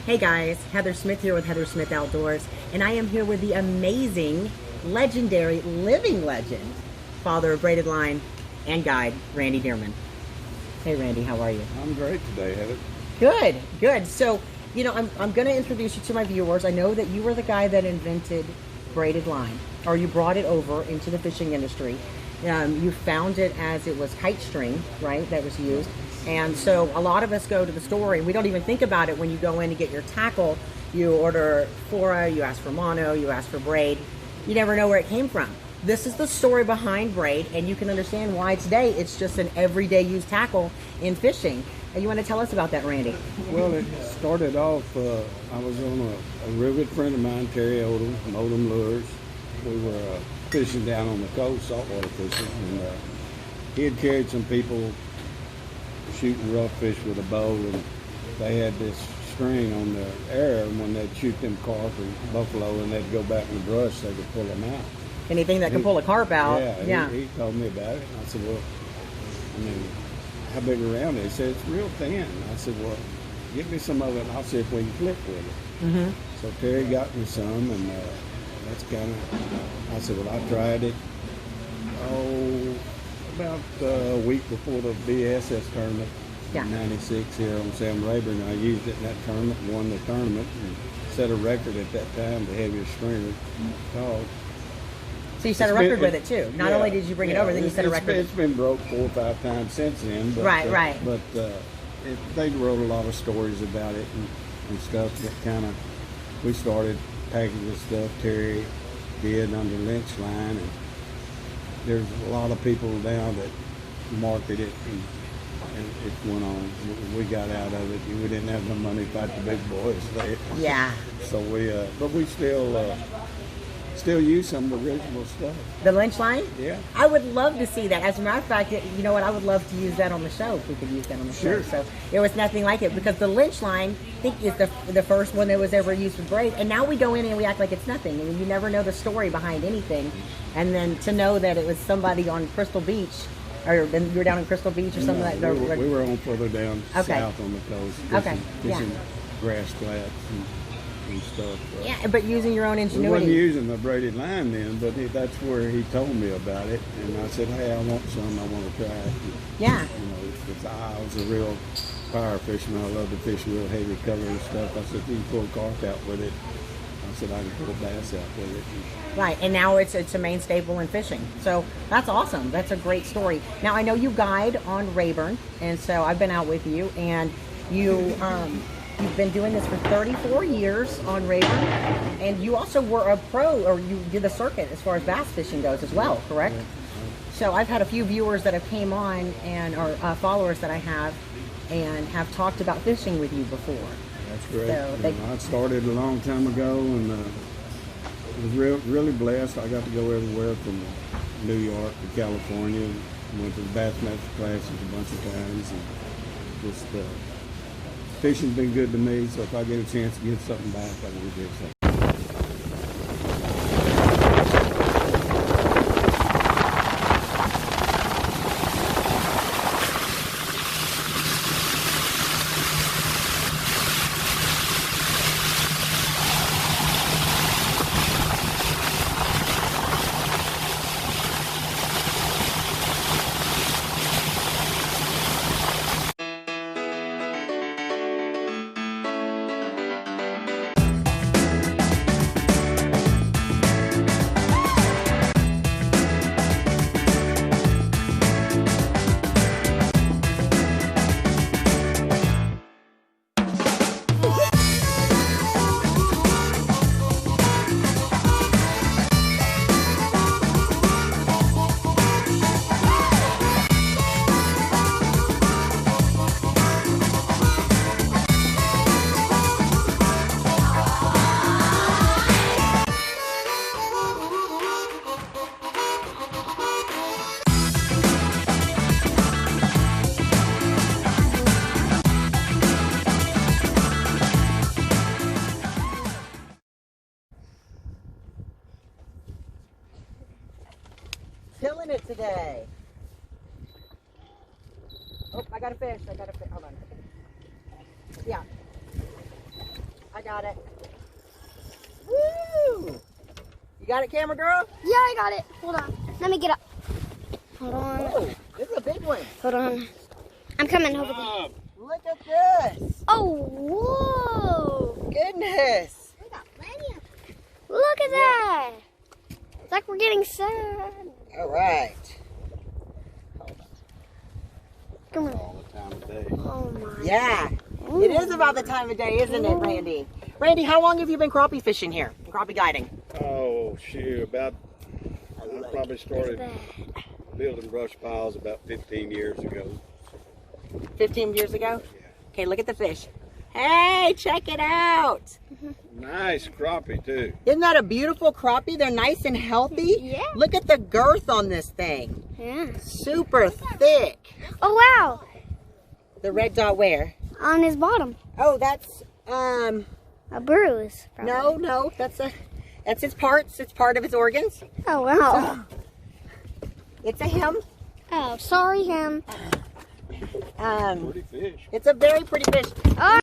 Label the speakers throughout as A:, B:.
A: Hey guys, Heather Smith here with Heather Smith Outdoors, and I am here with the amazing, legendary, living legend, father of braided line and guide, Randy Dearman. Hey Randy, how are you?
B: I'm great today, Heather.
A: Good, good. So, you know, I'm going to introduce you to my viewers. I know that you were the guy that invented braided line, or you brought it over into the fishing industry. You found it as it was kite string, right, that was used. And so a lot of us go to the store and we don't even think about it when you go in to get your tackle. You order fora, you ask for mono, you ask for braid. You never know where it came from. This is the story behind braid, and you can understand why today it's just an everyday use tackle in fishing. You want to tell us about that, Randy?
B: Well, it started off, I was on a real good friend of mine, Terry Odom, from Odom Lures. We were fishing down on the coast, saltwater fishing, and he had carried some people shooting rough fish with a bow, and they had this string on the air, and when they'd shoot them carp or buffalo and they'd go back in the brush, they could pull them out.
A: Anything that can pull a carp out.
B: Yeah. He told me about it, and I said, well, I mean, how big around it? He said, it's real thin. I said, well, get me some of it and I'll see if we can flip with it. Mm-hmm. So Terry got me some, and that's kind of, I said, well, I tried it, about a week before the BSS tournament in '96 here on Sam Rayburn. I used it in that tournament, won the tournament, and set a record at that time, the heaviest stringer called.
A: So you set a record with it too. Not only did you bring it over, then you set a record.
B: It's been broke 4 or 5 times since then. But,
A: right.
B: But they wrote a lot of stories about it and stuff that kind of, we started packaging stuff. Terry did under Lynch line, and there's a lot of people now that market it, and it went on. We got out of it. We didn't have the money to fight the big boys there.
A: Yeah.
B: So but we still use some of the original stuff.
A: The Lynch line?
B: Yeah.
A: I would love to see that. As a matter of fact, you know what? I would love to use that on the show if we could use that on the show. So there was nothing like it, because the Lynch line, I think, is the first one that was ever used with braid. And now we go in and we act like it's nothing. I mean, you never know the story behind anything. And then to know that it was somebody on Crystal Beach, or you were down in Crystal Beach or something like that.
B: We were on further down south on the coast. Fishing grass flats and stuff.
A: Yeah, but using your own ingenuity.
B: We wasn't using the braided line then, but that's where he told me about it, and I said, hey, I want some, I want to try it.
A: Yeah.
B: You know, because I was a real fire fisherman. I love to fish real heavy cover and stuff. I said, you can pull carp out with it. I said, I can pull bass out with it.
A: Right, and now it's a main staple in fishing. So that's awesome. That's a great story. Now, I know you guide on Rayburn, and so I've been out with you, and you've been doing this for 34 years on Rayburn, and you also were a pro, or you did the circuit as far as bass fishing goes as well, correct? Yeah. So I've had a few viewers that have came on, and or followers that I have, and have talked about fishing with you before.
B: That's great.
A: So
B: I started a long time ago, and was really blessed. I got to go everywhere from New York to California. Went to the Bassmaster classes a bunch of times, and just fishing's been good to me. So if I get a chance to give something back, I want to give something.
A: Killing it today. Oh, I got a fish. Hold on. Yeah. got it. Woo! You got it, camera girl?
C: Yeah, I got it. Hold on. Let me get up. Hold on.
A: Oh, this is a big one.
C: Hold on. I'm coming over there.
A: Look at this.
C: Oh, whoa.
A: Goodness.
C: We got plenty of them. Look at that. It's like we're getting sad.
A: All right.
C: Come on.
B: All the time of day.
C: Oh, my.
A: Yeah. It is about the time of day, isn't it, Randy? Randy, how long have you been crappie fishing here? Crappie guiding?
B: Oh, shoot. I probably started
C: That.
B: building brush piles about 15 years ago.
A: 15 years ago? Okay, look at the fish. Hey, check it out.
B: Nice crappie, too.
A: Isn't that a beautiful crappie? They're nice and healthy.
C: Yeah.
A: Look at the girth on this thing.
C: Yeah.
A: Super thick.
C: Oh, wow.
A: The red dot where?
C: On his bottom.
A: Oh, that's,
C: A bruise. Probably.
A: no, that's his parts. It's part of his organs.
C: Oh, wow.
A: It's a him.
C: Oh, sorry, him.
B: Pretty fish.
A: It's a very pretty fish.
C: Oh.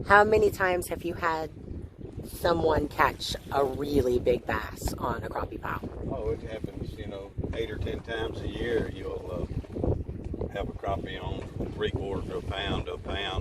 A: How many times have you had someone catch a really big bass on a crappie pile?
B: Oh, it happens, 8 or 10 times a year. You'll have a crappie on 3/4 to a pound,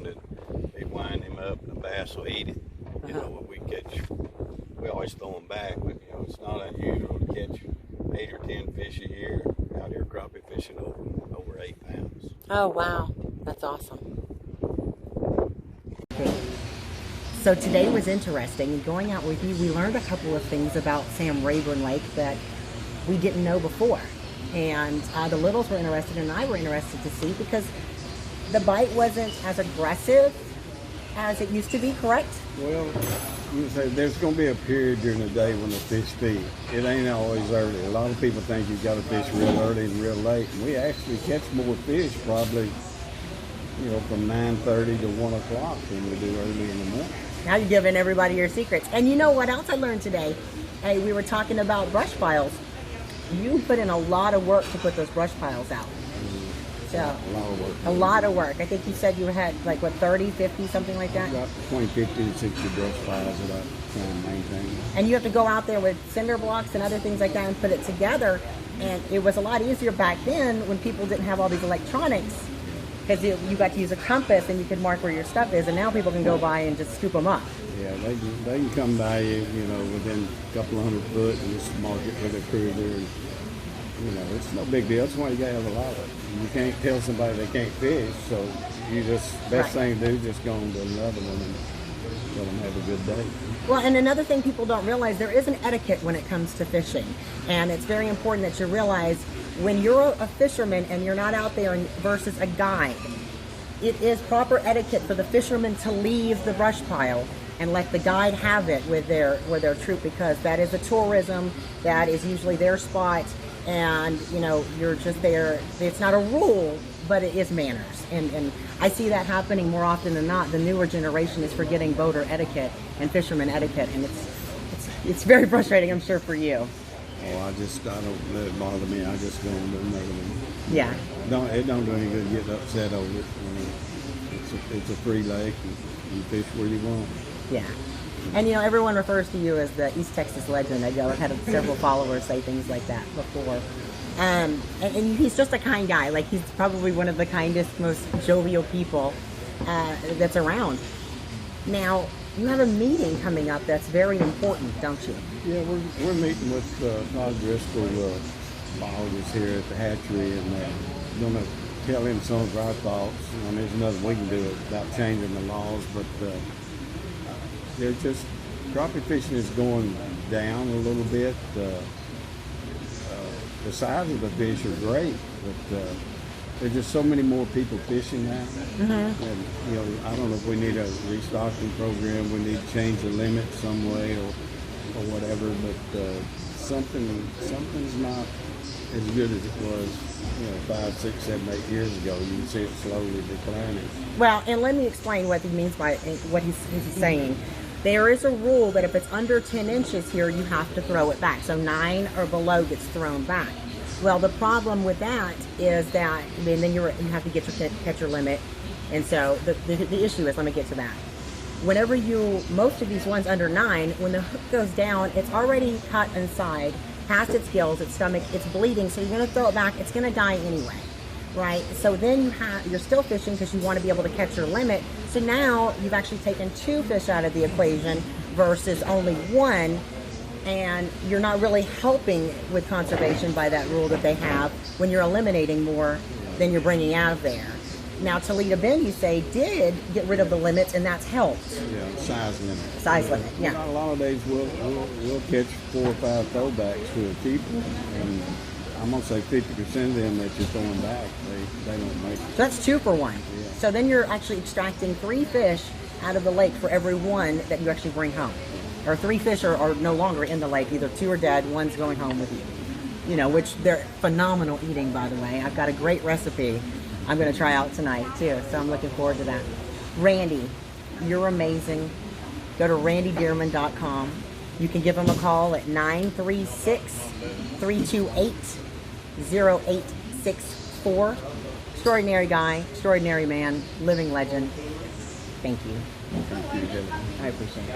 B: and they wind him up, and the bass will eat it. When we catch, we always throw them back, but it's not unusual to catch 8 or 10 fish a year out here crappie fishing over 8 pounds.
A: Oh, wow. That's awesome. So today was interesting. And going out with you, we learned a couple of things about Sam Rayburn Lake that we didn't know before. And the littles were interested, and I were interested to see, because the bite wasn't as aggressive as it used to be, correct?
B: Well, you say there's going to be a period during the day when the fish feed. It ain't always early. A lot of people think you've got to fish real early and real late. And we actually catch more fish probably you know, from 9:30 to 1 o'clock when we do early in the morning.
A: Now you're giving everybody your secrets. And you know what else I learned today? Hey, we were talking about brush piles. You put in a lot of work to put those brush piles out. So,
B: A lot of work.
A: a lot of work. I think you said you had like, what, 30, 50, something like that?
B: About 20, 50 to 60 brush piles that I try and maintain.
A: And you have to go out there with cinder blocks and other things like that and put it together. And it was a lot easier back then when people didn't have all these electronics, because you got to use a compass and you could mark where your stuff is. And now people can go by and just scoop them up.
B: Yeah, they can come by you, you know, within a couple of 100 foot and just mark it with a cruiser. And, you know, it's no big deal. That's why you gotta have a lot of it. You can't tell somebody they can't fish, so you just, best thing to do is just go on to another one and let them have a good day.
A: Well, and another thing people don't realize, there is an etiquette when it comes to fishing. And it's very important that you realize when you're a fisherman and you're not out there versus a guide, it is proper etiquette for the fisherman to leave the brush pile and let the guide have it with their troop, because that is a tourism, that is usually their spot, and you know, you're just there. It's not a rule, but it is manners, and I see that happening more often than not. The newer generation is forgetting boater etiquette and fisherman etiquette, and it's very frustrating, I'm sure, for you.
B: Oh, I don't let it bother me. I just go on to another one.
A: Yeah.
B: It don't do any good getting upset over it. I mean, it's a free lake, and you fish where you want.
A: Yeah. And you know, everyone refers to you as the East Texas legend. I've had several followers say things like that before. And he's just a kind guy. Like, he's probably one of the kindest, most jovial people that's around. Now, you have a meeting coming up that's very important, don't you?
B: Yeah, we're meeting with Todd Driscoll, biologist here at the hatchery, and going to tell him some of our thoughts. I mean, there's nothing we can do about changing the laws, but they're just, crappie fishing is going down a little bit. The size of the fish are great, but there's just so many more people fishing now.
A: Mm-hmm.
B: And, you know, I don't know if we need a restocking program, we need to change the limit some way or whatever, but something's not as good as it was, you know, 5, 6, 7, 8 years ago. You can see it slowly declining.
A: Well, and let me explain what he means by what he's saying. There is a rule that if it's under 10 inches here, you have to throw it back. So 9 or below gets thrown back. Well, the problem with that is that, I mean, then you have to get your catcher limit. And so the issue is, let me get to that. Whenever most of these ones under 9, when the hook goes down, it's already cut inside, past its gills, its stomach, it's bleeding. So you're going to throw it back. It's going to die anyway. Right? So then you're still fishing because you want to be able to catch your limit. So now you've actually taken 2 fish out of the equation versus only 1, and you're not really helping with conservation by that rule that they have when you're eliminating more than you're bringing out of there. Now, Toledo Bend, you say, did get rid of the limits, and that's helped.
B: Yeah, size limit.
A: Size limit, yeah.
B: A lot of days we'll catch 4 or 5 throwbacks to a keeper, and I'm gonna say 50% of them that you're throwing back, they don't make it.
A: So that's 2 for 1.
B: Yeah.
A: So then you're actually extracting 3 fish out of the lake for every 1 that you actually bring home. Or 3 fish are no longer in the lake. Either 2 are dead, 1's going home with you. You know, which they're phenomenal eating, by the way. I've got a great recipe I'm going to try out tonight, too. So I'm looking forward to that. Randy, you're amazing. Go to randydearman.com. You can give him a call at 936-328-0864. Extraordinary guy, extraordinary man, living legend. Thank you.
B: Thank you, Dylan.
A: I appreciate it.